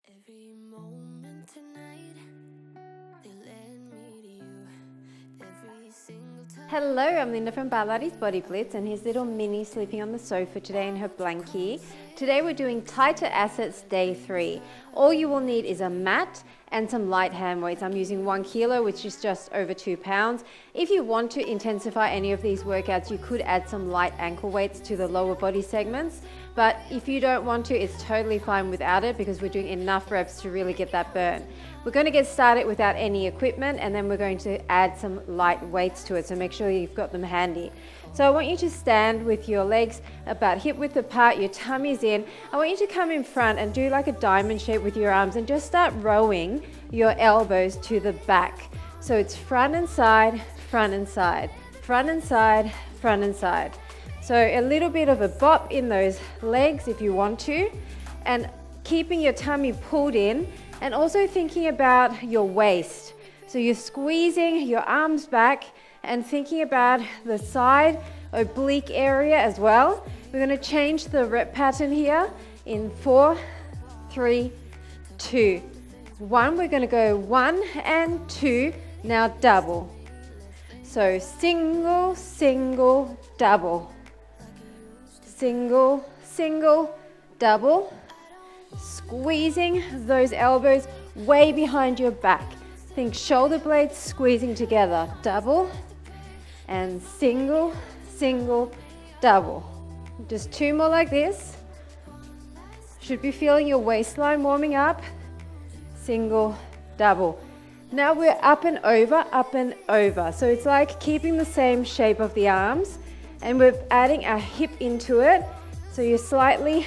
Every moment tonight, they led me to you. Every single time. Hello, I'm Linda from Barlates Body Blitz, and here's little Minnie sleeping on the sofa today in her blankie. Today we're doing tighter assets day 3. All you will need is a mat and some light hand weights. I'm using 1 kilo, which is just over 2 pounds. If you want to intensify any of these workouts, you could add some light ankle weights to the lower body segments. But if you don't want to, it's totally fine without it because we're doing enough reps to really get that burn. We're going to get started without any equipment, and then we're going to add some light weights to it, so make sure you've got them handy. So I want you to stand with your legs about hip width apart, your tummy's in. I want you to come in front and do like a diamond shape with your arms and just start rowing your elbows to the back. So it's front and side, front and side, front and side, front and side. So a little bit of a bop in those legs if you want to, and keeping your tummy pulled in, and also thinking about your waist. So you're squeezing your arms back and thinking about the side oblique area as well. We're going to change the rep pattern here in 4, 3, 2, 1. We're going to go 1 and 2. Now double. So single, single, double. Single, single, double. Squeezing those elbows way behind your back. Think shoulder blades squeezing together. Double and single, single, double. Just 2 more like this. Should be feeling your waistline warming up. Single, double. Now we're up and over, up and over. So it's like keeping the same shape of the arms, and we're adding our hip into it. So you're slightly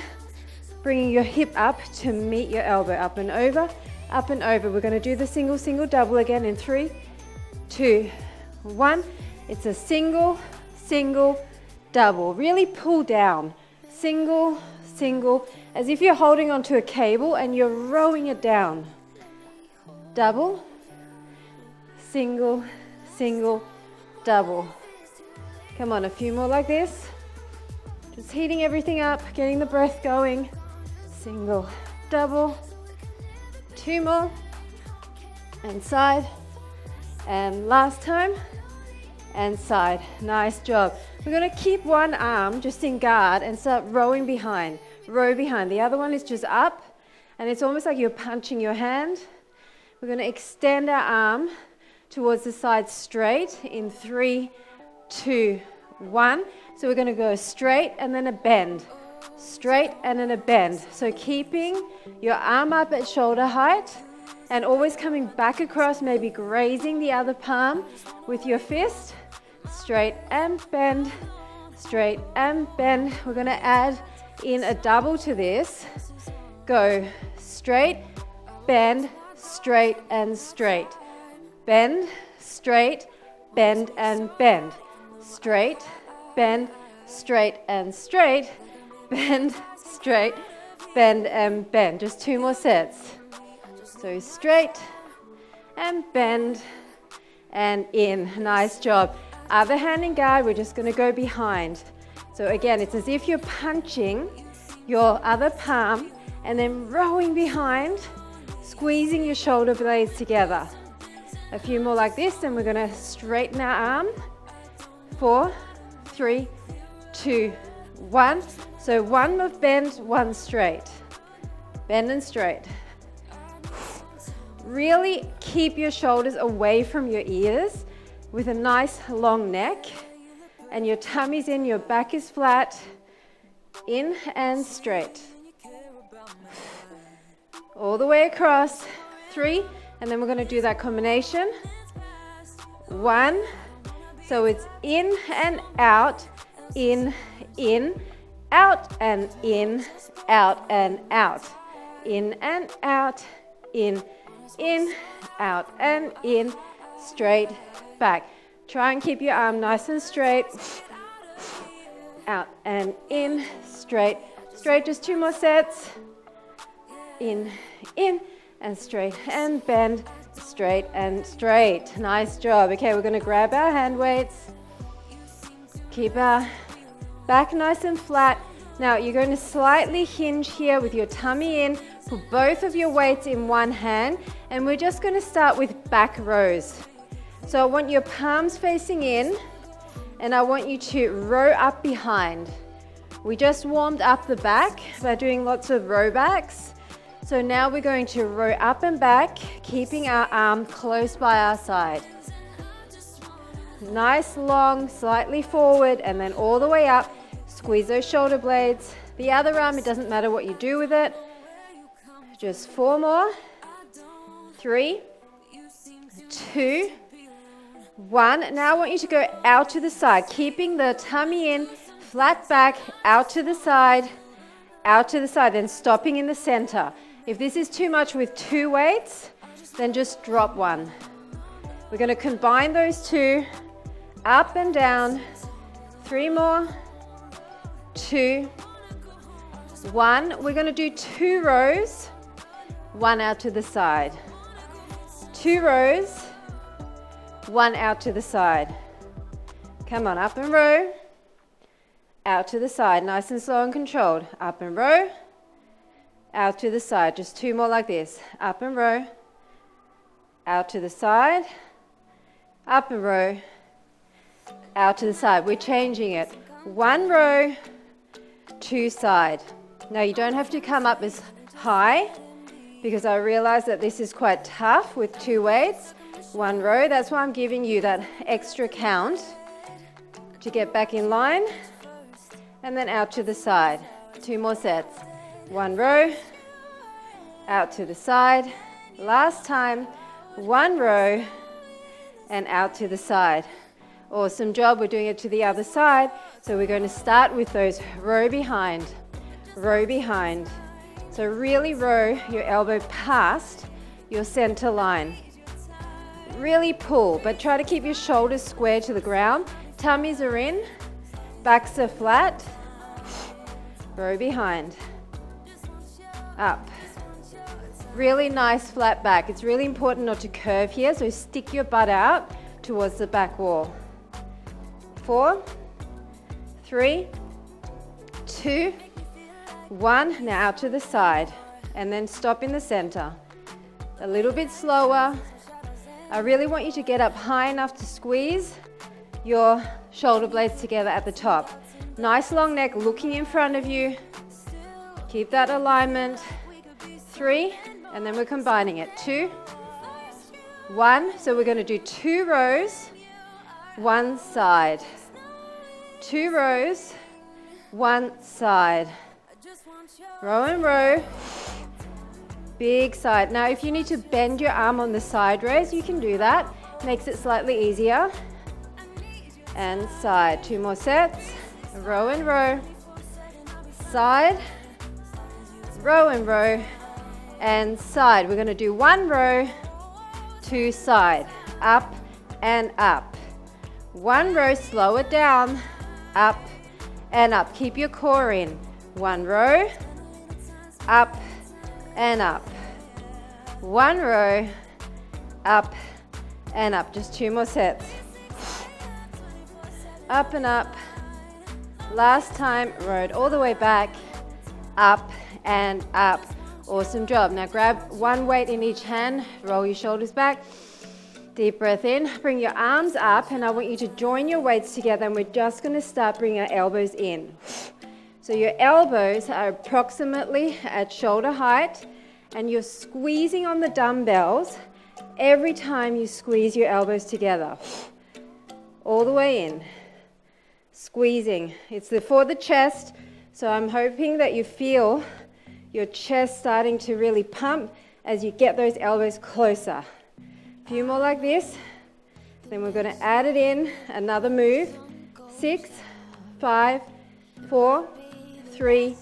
bringing your hip up to meet your elbow. Up and over, up and over. We're going to do the single, single, double again in 3, 2, 1. It's a single, single, double. Really pull down. Single, single, as if you're holding onto a cable and you're rowing it down. Double, single, single, double. Come on, a few more like this. Just heating everything up, getting the breath going. Single, double. 2 more. And side. And last time. And side. Nice job. We're going to keep one arm just in guard and start rowing behind. Row behind. The other one is just up. And it's almost like you're punching your hand. We're going to extend our arm towards the side straight in 3, 2, 1. So we're going to go straight and then a bend. Straight and then a bend. So keeping your arm up at shoulder height and always coming back across, maybe grazing the other palm with your fist. Straight and bend. Straight and bend. We're going to add in a double to this. Go straight, bend, straight and straight. Bend, straight, bend and bend. Straight, bend, straight and straight. Bend, straight, bend and bend. Just 2 more sets. So straight and bend and in. Nice job. Other hand in guard, we're just going to go behind. So again, it's as if you're punching your other palm and then rowing behind, squeezing your shoulder blades together. A few more like this, and we're going to straighten our arm. 4, 3, 2, 1. So 1 of bend, 1 straight. Bend and straight. Really keep your shoulders away from your ears with a nice long neck. And your tummy's in, your back is flat. In and straight. All the way across. 3. And then we're going to do that combination. 1. So it's in and out. In, out and in, out and out. In and out, in, out and in, straight back. Try and keep your arm nice and straight. Out and in, straight, straight. Just 2 more sets. In, and straight and bend, straight and straight. Nice job. Okay, we're going to grab our hand weights. Keep our back nice and flat. Now you're going to slightly hinge here with your tummy in, Put both of your weights in one hand, and we're just going to start with back rows. So I want your palms facing in, and I want you to row up behind. We just warmed up the back by doing lots of row backs. So now we're going to row up and back, keeping our arm close by our side. Nice, long, slightly forward, and then all the way up. Squeeze those shoulder blades. The other arm, it doesn't matter what you do with it. Just 4 more. 3, 2, 1. Now I want you to go out to the side, keeping the tummy in, flat back, out to the side, then stopping in the center. If this is too much with 2 weights, then just drop 1. We're going to combine those 2, up and down. 3 more. 2, 1. We're going to do 2 rows, 1 out to the side. 2 rows, 1 out to the side. Come on, up and row. Out to the side, nice and slow and controlled. Up and row. Out to the side, just 2 more like this. Up and row. Out to the side. Up and row. Out to the side. We're changing it. 1 row, 2 side. Now you don't have to come up as high, because I realize that this is quite tough with 2 weights. 1 row, that's why I'm giving you that extra count to get back in line. And then out to the side. 2 more sets. 1 row, out to the side. Last time, 1 row, and out to the side. Awesome job. We're doing it to the other side. So we're going to start with those row behind, row behind. So really row your elbow past your center line. Really pull, but try to keep your shoulders square to the ground. Tummies are in, backs are flat. Row behind. Up. Really nice flat back. It's really important not to curve here, so stick your butt out towards the back wall. 4, 3, 2, 1. Now out to the side, and then stop in the center. A little bit slower. I really want you to get up high enough to squeeze your shoulder blades together at the top. Nice long neck looking in front of you. Keep that alignment. 3, and then we're combining it. 2, 1. So we're going to do 2 rows, 1 side. 2 rows, 1 side. Row and row. Big side. Now if you need to bend your arm on the side raise, you can do that. Makes it slightly easier. And side. 2 more sets. Row and row. Side. Row and row. And side. We're going to do 1 row, 2 side. Up and up. 1 row, slow it down. Up and up. Keep your core in. 1 row. Up and up. 1 row. Up and up. Just 2 more sets. Up and up. Last time, rowed all the way back. Up and up. Awesome job. Now grab 1 weight in each hand. Roll your shoulders back. Deep breath in. Bring your arms up, and I want you to join your weights together, and we're just going to start bringing our elbows in. So your elbows are approximately at shoulder height, and you're squeezing on the dumbbells every time you squeeze your elbows together. All the way in. Squeezing. It's for the chest, so I'm hoping that you feel your chest starting to really pump as you get those elbows closer. A few more like this. Then we're going to add it in. Another move. 6, 5, 4, 3,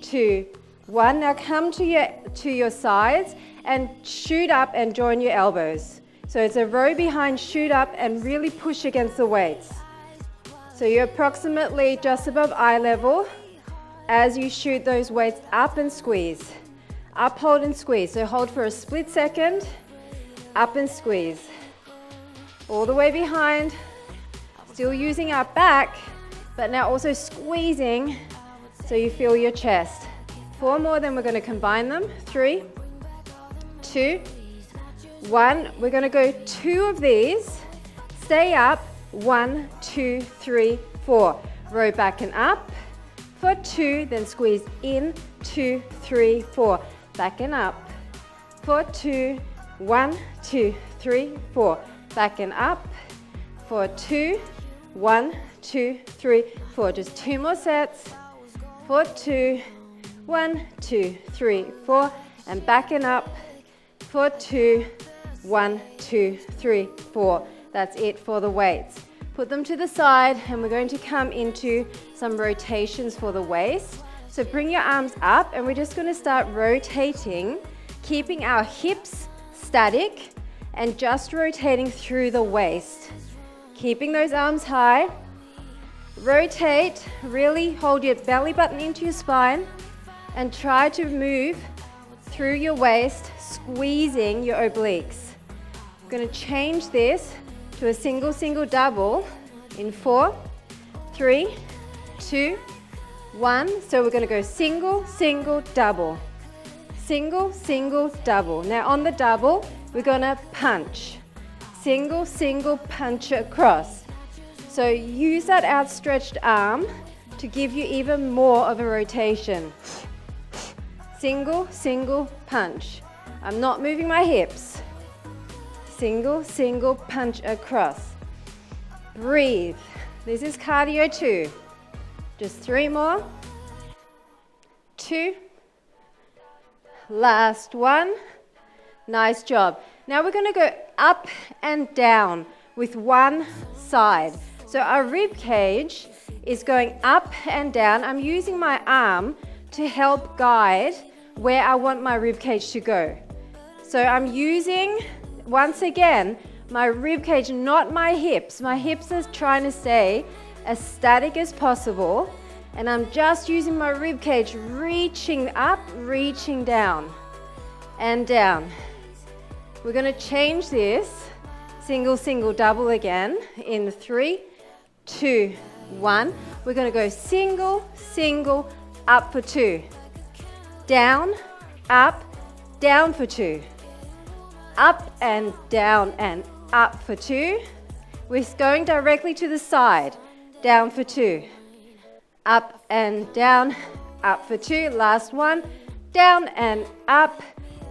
2, 1. Now come to your sides and shoot up and join your elbows. So it's a row behind, shoot up, and really push against the weights. So you're approximately just above eye level as you shoot those weights up and squeeze. Up, hold, and squeeze. So hold for a split second. Up and squeeze. All the way behind. Still using our back, but now also squeezing so you feel your chest. 4 more, then we're going to combine them. 3, 2, 1. We're going to go 2 of these. Stay up. 1, 2, 3, 4. Row back and up for 2, then squeeze in. 2, 3, 4. Back and up for 2. 1, 2, 3, 4. Back and up for 2. 1, 2, 3, 4. Just 2 more sets for 2. 1, 2, 3, 4. And back and up for 2. 1, 2, 3, 4. That's it for the weights. Put them to the side, and we're going to come into some rotations for the waist. So bring your arms up, and we're just going to start rotating, keeping our hips static and just rotating through the waist. Keeping those arms high. Rotate, really hold your belly button into your spine and try to move through your waist, squeezing your obliques. I'm going to change this to a single, single, double in 4, 3, 2, 1. So we're going to go single, single, double. Single, single, double. Now on the double, we're going to punch. Single, single, punch across. So use that outstretched arm to give you even more of a rotation. Single, single, punch. I'm not moving my hips. Single, single, punch across. Breathe. This is cardio 2. Just 3 more. 2. Last one. Nice job. Now we're going to go up and down with one side. So our rib cage is going up and down. I'm using my arm to help guide where I want my rib cage to go. So I'm using, once again, my rib cage, not my hips. My hips are trying to stay as static as possible. And I'm just using my rib cage, reaching up, reaching down, and down. We're going to change this, single, single, double again in 3, 2, 1. We're going to go single, single, up for 2. Down, up, down for 2. Up and down and up for 2. We're going directly to the side, down for 2. Up and down, up for 2. Last one, down and up,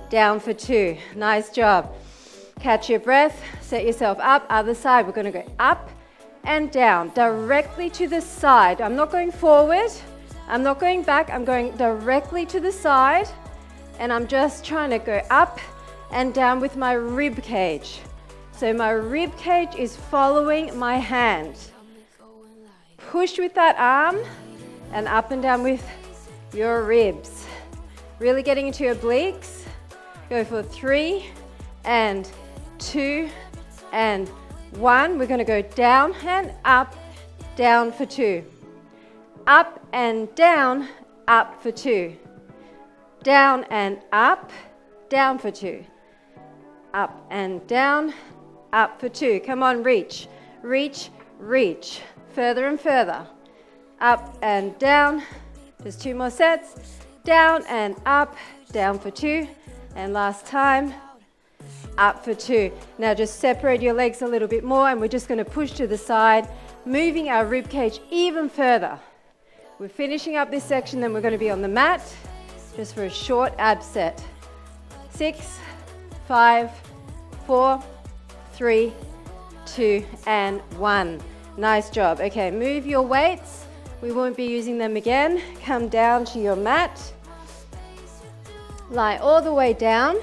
down for 2. Nice job. Catch your breath, set yourself up. Other side, we're going to go up and down, directly to the side. I'm not going forward. I'm not going back. I'm going directly to the side. And I'm just trying to go up and down with my rib cage. So my rib cage is following my hand. Push with that arm and up and down with your ribs. Really getting into your obliques. Go for 3 and 2 and 1. We're going to go down and up, down for 2. Up and down, up for 2. Down and up, down for 2. Up and down, up for 2. Come on, reach, reach, reach. Further and further. Up and down. Just 2 more sets. Down and up, down for 2. And last time, up for 2. Now just separate your legs a little bit more, and we're just going to push to the side, moving our rib cage even further. We're finishing up this section, then we're going to be on the mat just for a short ab set. 6, 5, 4, 3, 2, and 1. Nice job. Okay, move your weights. We won't be using them again. Come down to your mat. Lie all the way down.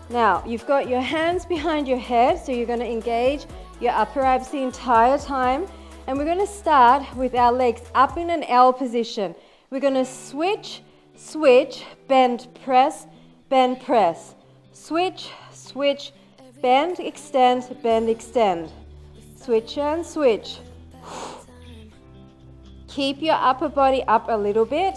Now, you've got your hands behind your head, so you're going to engage your upper abs the entire time. And we're going to start with our legs up in an L position. We're going to switch, switch, bend, press, bend, press. Switch, switch, bend, extend, bend, extend. Switch and switch. Keep your upper body up a little bit.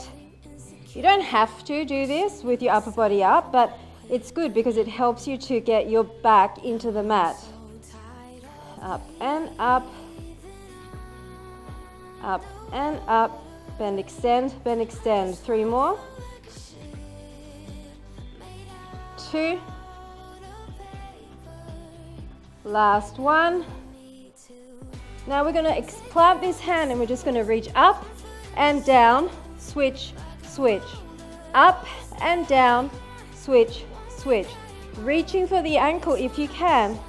You don't have to do this with your upper body up, but it's good because it helps you to get your back into the mat. Up and up. Up and up. Bend, extend, bend, extend. 3 more. 2. Last one. Now we're going to plant this hand and we're just going to reach up and down, switch, switch. Up and down, switch, switch. Reaching for the ankle if you can.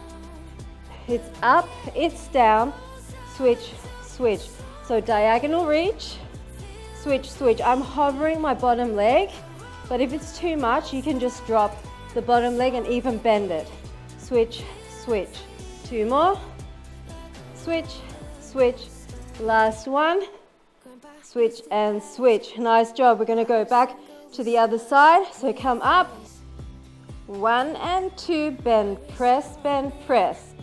It's up, it's down, switch, switch. So diagonal reach, switch, switch. I'm hovering my bottom leg, but if it's too much, you can just drop the bottom leg and even bend it. Switch, switch. 2 more. Switch, switch. Last one. Switch and switch. Nice job. We're going to go back to the other side. So come up. 1 and 2. Bend, press, bend, press.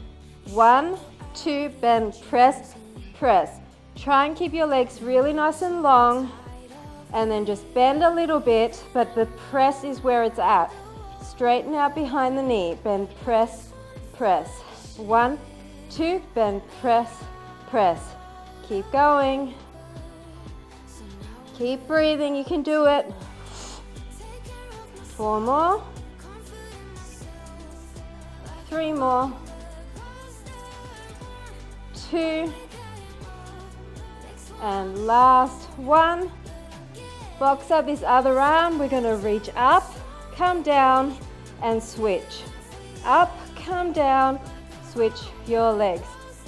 1, 2. Bend, press, press. Try and keep your legs really nice and long. And then just bend a little bit, but the press is where it's at. Straighten out behind the knee. Bend, press, press. 1, 2. Bend, press, press. Keep going. Keep breathing. You can do it. 4 more. 3 more. 2. And last one. Box up this other arm. We're going to reach up, come down, and switch. Up, come down, switch your legs.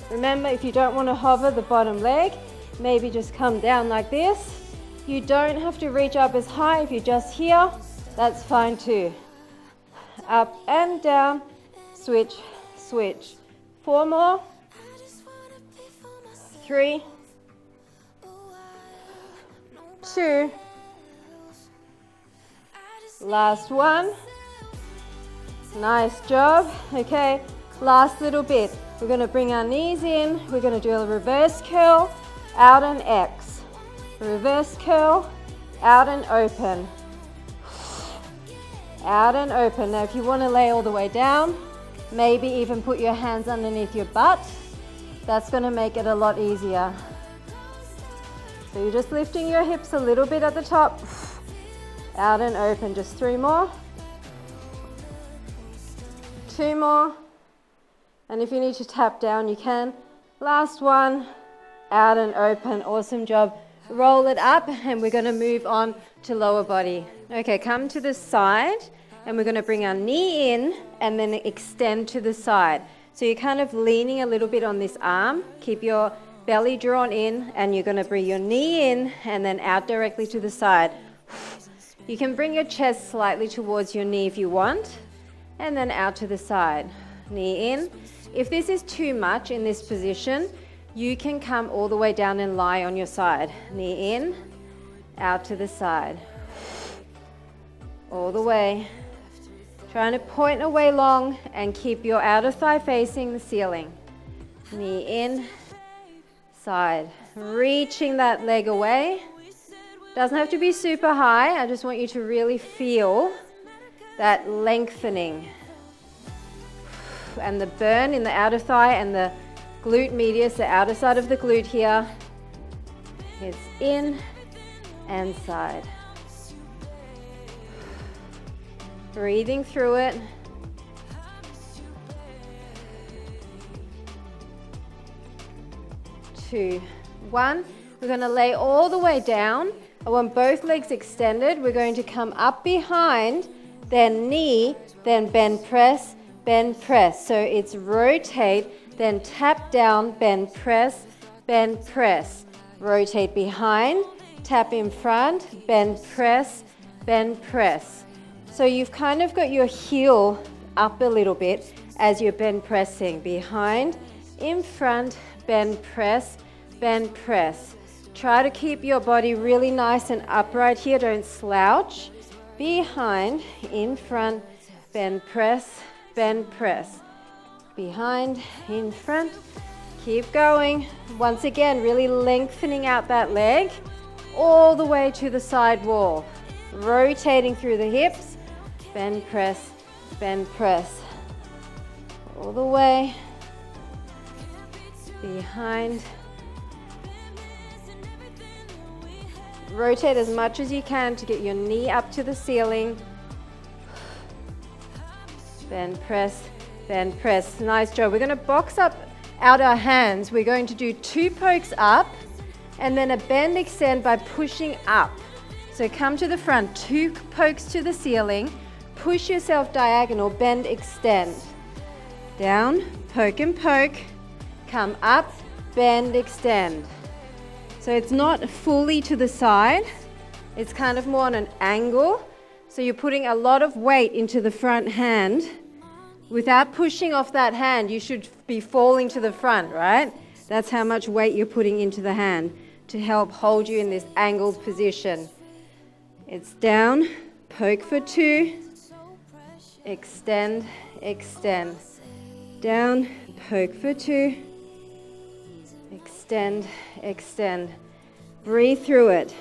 Remember, if you don't want to hover the bottom leg, maybe just come down like this. You don't have to reach up as high. If you're just here, that's fine too. Up and down, switch, switch. 4 more. 3, 2. Last one. Nice job. Okay, last little bit. We're going to bring our knees in. We're going to do a reverse curl, out and X. Reverse curl, out and open. Out and open. Now if you want to lay all the way down, maybe even put your hands underneath your butt. That's going to make it a lot easier. So you're just lifting your hips a little bit at the top. Out and open. Just 3 more. 2 more. And if you need to tap down, you can. Last one. Out and open. Awesome job. Roll it up and we're going to move on to lower body. Okay, come to the side and we're going to bring our knee in and then extend to the side. So you're kind of leaning a little bit on this arm. Keep your belly drawn in and you're going to bring your knee in and then out directly to the side. You can bring your chest slightly towards your knee if you want and then out to the side. Knee in. If this is too much in this position, you can come all the way down and lie on your side. Knee in, out to the side. All the way. Trying to point away long and keep your outer thigh facing the ceiling. Knee in, side. Reaching that leg away. Doesn't have to be super high. I just want you to really feel that lengthening. And the burn in the outer thigh and the glute medius, the outer side of the glute here. It's in and side. Breathing through it. 2, 1. We're going to lay all the way down. I want both legs extended. We're going to come up behind, then knee, then bend, press, bend, press. So it's rotate, then tap down, bend, press, bend, press. Rotate behind, tap in front, bend, press, bend, press. So you've kind of got your heel up a little bit as you're bend pressing. Behind, in front, bend, press, bend, press. Try to keep your body really nice and upright here. Don't slouch. Behind, in front, bend, press, bend, press. Behind, in front. Keep going. Once again, really lengthening out that leg all the way to the side wall. Rotating through the hips. Bend, press, bend, press. All the way. Behind. Rotate as much as you can to get your knee up to the ceiling. bend, press, bend, press. Nice job. We're going to box up out our hands. We're going to do 2 pokes up and then a bend extend by pushing up. So come to the front, 2 pokes to the ceiling, push yourself diagonal, bend, extend. Down, poke and poke, come up, bend, extend. So it's not fully to the side, it's kind of more on an angle. So you're putting a lot of weight into the front hand. Without pushing off that hand, you should be falling to the front, right? That's how much weight you're putting into the hand to help hold you in this angled position. It's down, poke for 2, extend, extend. Down, poke for 2, extend, extend. Breathe through it.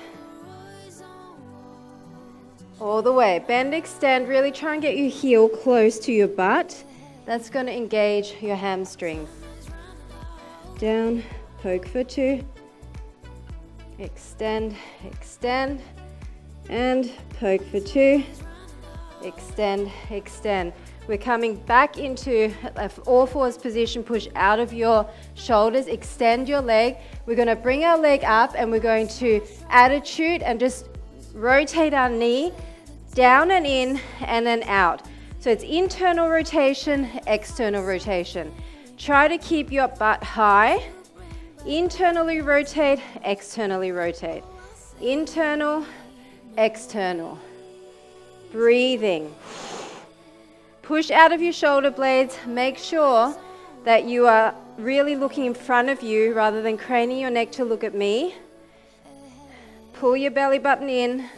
All the way. Bend, extend. Really try and get your heel close to your butt. That's going to engage your hamstrings. Down, poke for 2, extend, extend, and poke for 2, extend, extend. We're coming back into an all fours position, push out of your shoulders, extend your leg. We're going to bring our leg up and we're going to attitude and just rotate our knee down and in and then out. So it's internal rotation, external rotation. Try to keep your butt high. Internally rotate, externally rotate. Internal, external. Breathing. Push out of your shoulder blades. Make sure that you are really looking in front of you rather than craning your neck to look at me. Pull your belly button in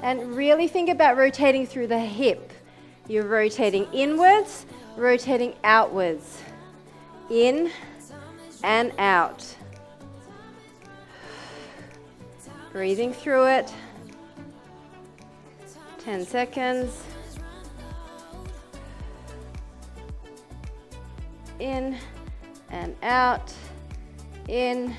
and really think about rotating through the hip. You're rotating inwards, rotating outwards. In and out. Breathing through it. 10 seconds. In and out. In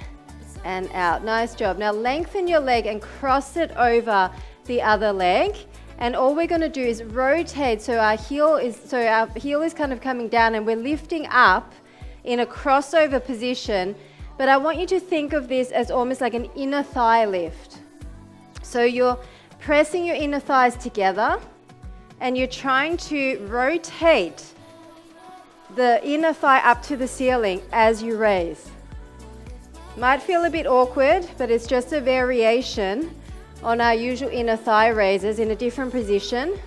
and out. Nice job. Now lengthen your leg and cross it over the other leg. And all we're going to do is rotate so our heel is kind of coming down and we're lifting up in a crossover position. But I want you to think of this as almost like an inner thigh lift. So you're pressing your inner thighs together and you're trying to rotate the inner thigh up to the ceiling as you raise. Might feel a bit awkward, but it's just a variation on our usual inner thigh raises in a different position.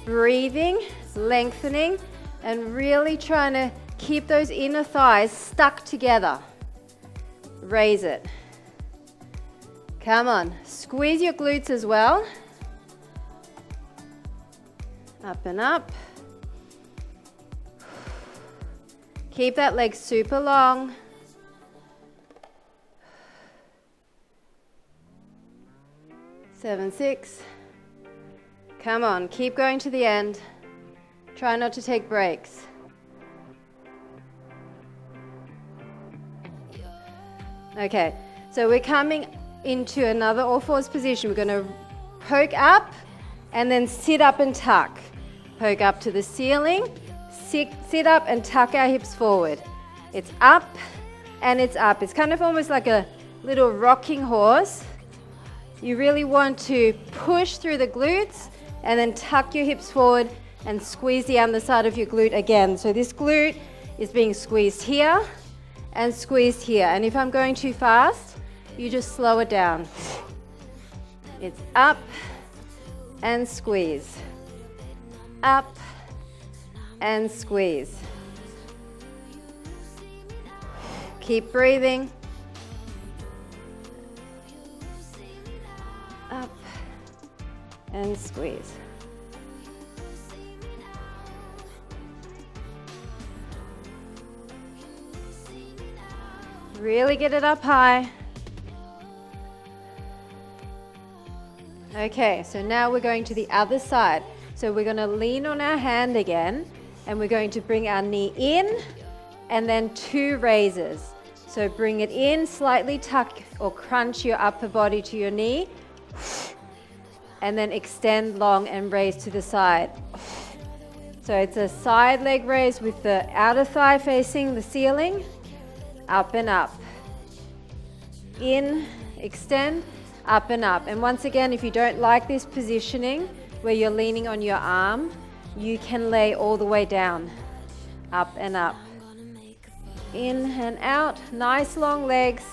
Breathing, lengthening, and really trying to keep those inner thighs stuck together. Raise it. Come on, squeeze your glutes as well. Up and up. Keep that leg super long. Seven, 6. Come on, keep going to the end. Try not to take breaks. Okay, so we're coming into another all fours position. We're going to poke up and then sit up and tuck. Poke up to the ceiling, sit up and tuck our hips forward. It's up and it's up. It's kind of almost like a little rocking horse. You really want to push through the glutes and then tuck your hips forward and squeeze the underside of your glute again. So this glute is being squeezed here and squeezed here. And if I'm going too fast, you just slow it down. It's up and squeeze. Up and squeeze. Keep breathing. Up and squeeze. Really get it up high. Okay, so now we're going to the other side. So we're going to lean on our hand again, and we're going to bring our knee in, and then 2 raises. So bring it in, slightly tuck or crunch your upper body to your knee, and then extend long and raise to the side. So it's a side leg raise with the outer thigh facing the ceiling, up and up. In, extend, up and up. And once again, if you don't like this positioning where you're leaning on your arm, you can lay all the way down, up and up. In and out, nice long legs,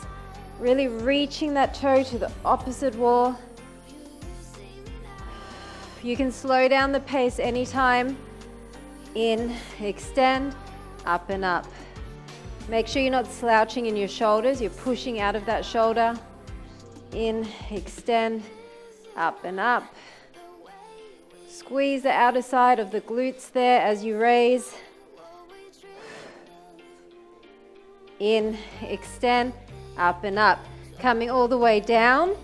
really reaching that toe to the opposite wall. You can slow down the pace anytime. In, extend, up and up. Make sure you're not slouching in your shoulders, you're pushing out of that shoulder. In, extend, up and up. Squeeze the outer side of the glutes there as you raise. In, extend, up and up. Coming all the way down.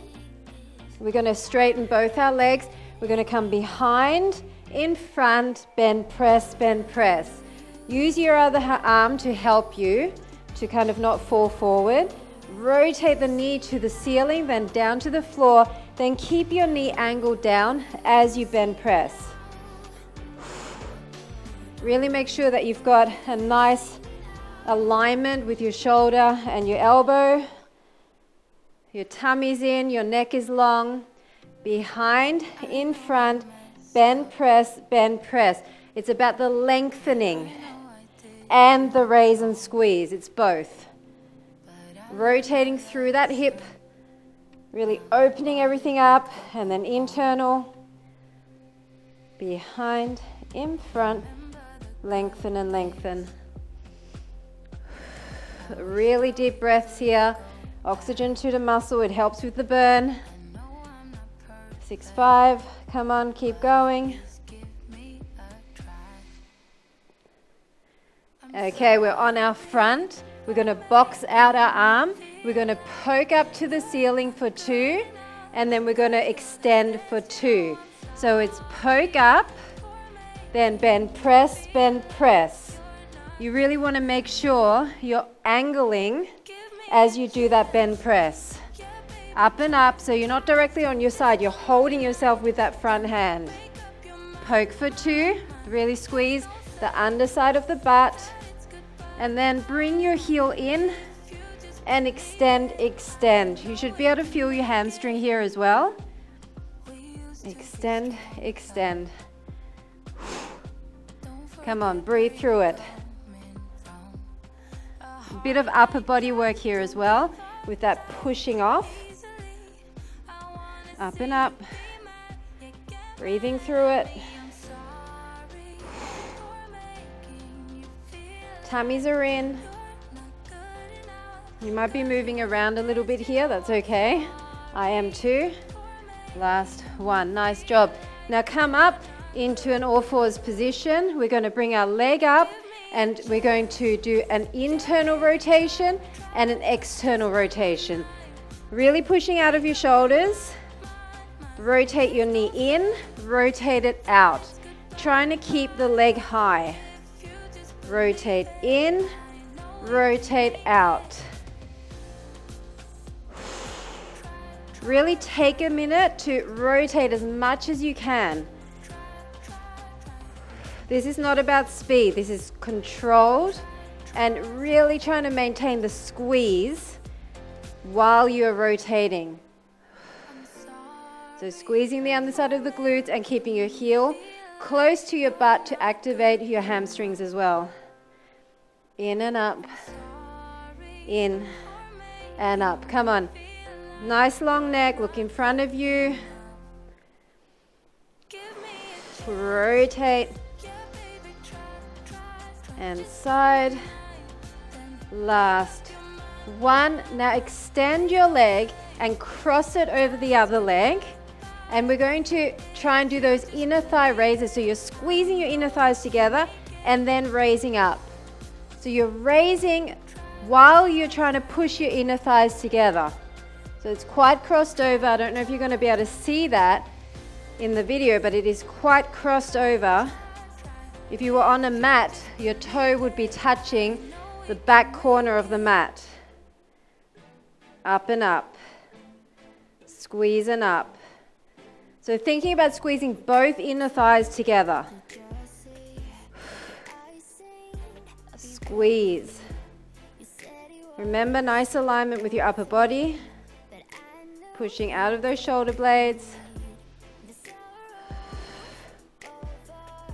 We're going to straighten both our legs. We're going to come behind, in front, bend, press, bend, press. Use your other arm to help you to kind of not fall forward. Rotate the knee to the ceiling, then down to the floor. Then keep your knee angled down as you bend, press. Really make sure that you've got a nice alignment with your shoulder and your elbow. Your tummy's in, your neck is long. Behind, in front, bend, press, bend, press. It's about the lengthening and the raise and squeeze. It's both. Rotating through that hip, really opening everything up, and then internal, behind, in front, lengthen and lengthen. Really deep breaths here. Oxygen to the muscle, it helps with the burn. 6-5, come on, keep going. Okay, we're on our front. We're going to box out our arm. We're going to poke up to the ceiling for 2, and then we're going to extend for 2. So it's poke up, then bend, press, bend, press. You really want to make sure you're angling as you do that bend, press. Up and up, so you're not directly on your side, you're holding yourself with that front hand. Poke for 2, really squeeze the underside of the butt, and then bring your heel in and extend, extend. You should be able to feel your hamstring here as well. Extend, extend. Come on, breathe through it. A bit of upper body work here as well with that pushing off. Up and up, breathing through it. Tummies are in. You might be moving around a little bit here, that's okay. I am too. Last one, nice job. Now come up into an all fours position. We're going to bring our leg up and we're going to do an internal rotation and an external rotation. Really pushing out of your shoulders. Rotate your knee in, rotate it out. Trying to keep the leg high. Rotate in, rotate out. Really take a minute to rotate as much as you can. This is not about speed, this is controlled and really trying to maintain the squeeze while you're rotating. So squeezing the underside of the glutes and keeping your heel close to your butt to activate your hamstrings as well. In and up, in and up. Come on. Nice long neck, look in front of you. Rotate. And side. Last one. Now extend your leg and cross it over the other leg. And we're going to try and do those inner thigh raises. So you're squeezing your inner thighs together and then raising up. So you're raising while you're trying to push your inner thighs together. So it's quite crossed over. I don't know if you're going to be able to see that in the video, but it is quite crossed over. If you were on a mat, your toe would be touching the back corner of the mat. Up and up. Squeeze and up. So thinking about squeezing both inner thighs together. Squeeze. Remember, nice alignment with your upper body. Pushing out of those shoulder blades.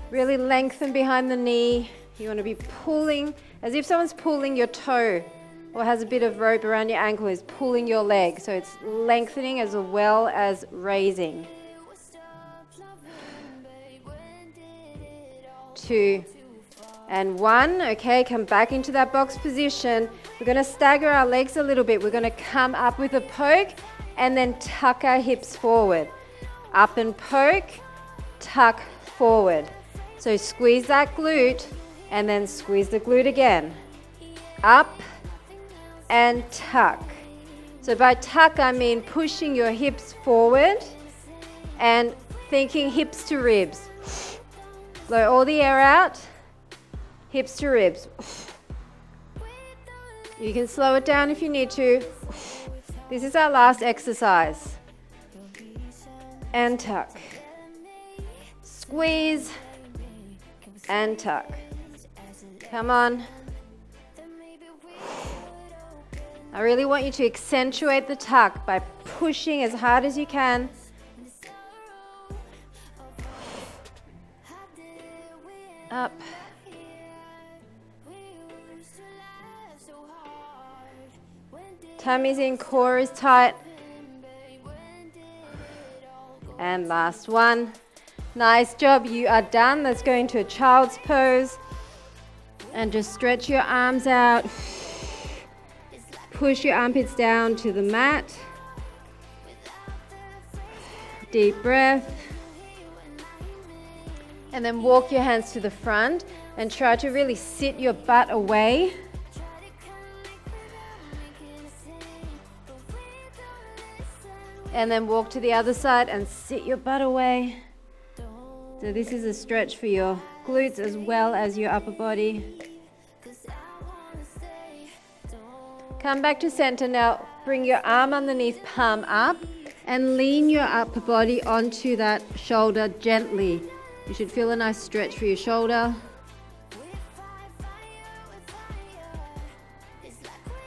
Really lengthen behind the knee. You want to be pulling, as if someone's pulling your toe or has a bit of rope around your ankle, is pulling your leg. So it's lengthening as well as raising. 2 and 1. Okay, come back into that box position. We're going to stagger our legs a little bit. We're going to come up with a poke and then tuck our hips forward. Up and poke, tuck forward. So squeeze that glute and then squeeze the glute again. Up and tuck. So by tuck, I mean pushing your hips forward and thinking hips to ribs. Blow all the air out, hips to ribs. You can slow it down if you need to. This is our last exercise. And tuck. Squeeze and tuck. Come on. I really want you to accentuate the tuck by pushing as hard as you can. Up. Tummy's in, core is tight. And last one. Nice job, you are done. Let's go into a child's pose. And just stretch your arms out. Push your armpits down to the mat. Deep breath. And then walk your hands to the front and try to really sit your butt away. And then walk to the other side and sit your butt away. So this is a stretch for your glutes as well as your upper body. Come back to center now. Bring your arm underneath, palm up, and lean your upper body onto that shoulder gently. You should feel a nice stretch for your shoulder.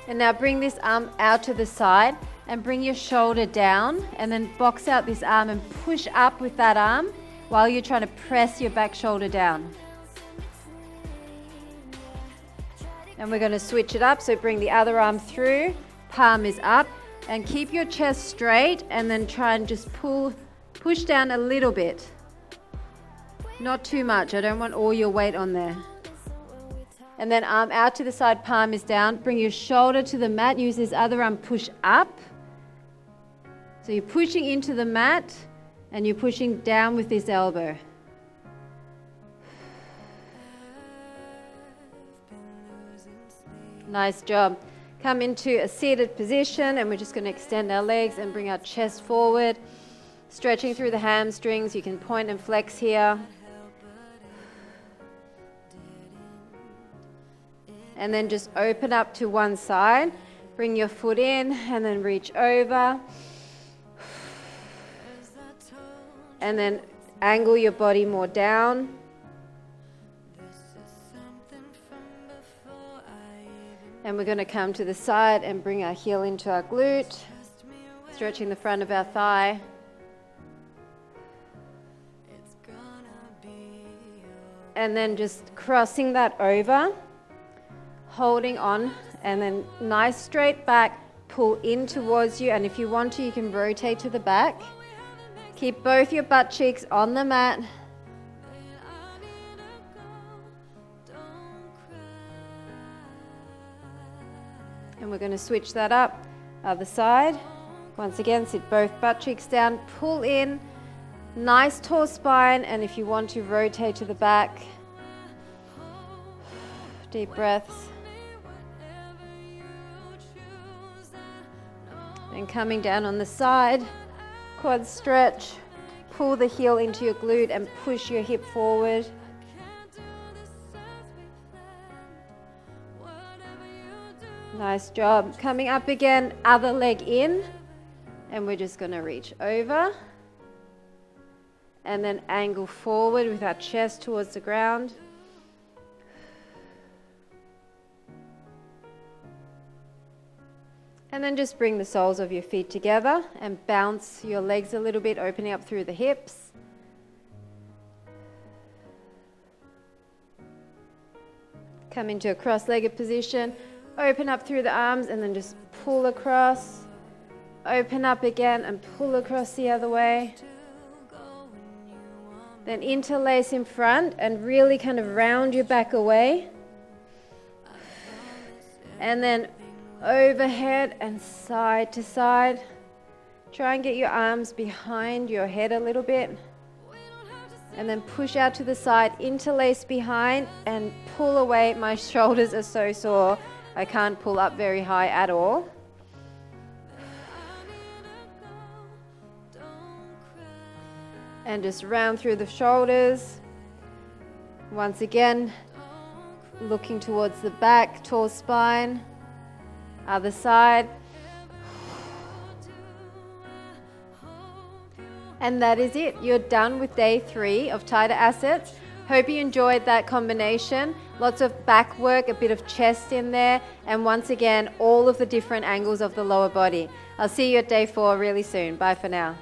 And now bring this arm out to the side and bring your shoulder down, and then box out this arm and push up with that arm while you're trying to press your back shoulder down. And we're going to switch it up, so bring the other arm through, palm is up, and keep your chest straight, and then try and just push down a little bit. Not too much, I don't want all your weight on there. And then arm out to the side, palm is down. Bring your shoulder to the mat, use this other arm, push up. So you're pushing into the mat, and you're pushing down with this elbow. Nice job. Come into a seated position, and we're just going to extend our legs and bring our chest forward. Stretching through the hamstrings, you can point and flex here. And then just open up to one side. Bring your foot in and then reach over. And then angle your body more down. And we're going to come to the side and bring our heel into our glute. Stretching the front of our thigh. And then just crossing that over. Holding on, and then nice straight back, pull in towards you, and if you want to, you can rotate to the back. Keep both your butt cheeks on the mat. And we're going to switch that up, other side. Once again, sit both butt cheeks down, pull in, nice tall spine, and if you want to, rotate to the back. Deep breaths. And coming down on the side, quad stretch, pull the heel into your glute and push your hip forward. Nice job. Coming up again, other leg in, and we're just going to reach over. and then angle forward with our chest towards the ground. And then just bring the soles of your feet together and bounce your legs a little bit, opening up through the hips. Come into a cross-legged position, open up through the arms and then just pull across. Open up again and pull across the other way. Then interlace in front and really kind of round your back away. And then overhead and side to side. Try and get your arms behind your head a little bit. And then push out to the side, interlace behind and pull away. My shoulders are so sore. I can't pull up very high at all. And just round through the shoulders. Once again, looking towards the back, tall spine. Other side. And that is it. You're done with day 3 of tighter assets. Hope you enjoyed that combination. Lots of back work, a bit of chest in there, and once again, all of the different angles of the lower body. I'll see you at day 4 really soon. Bye for now.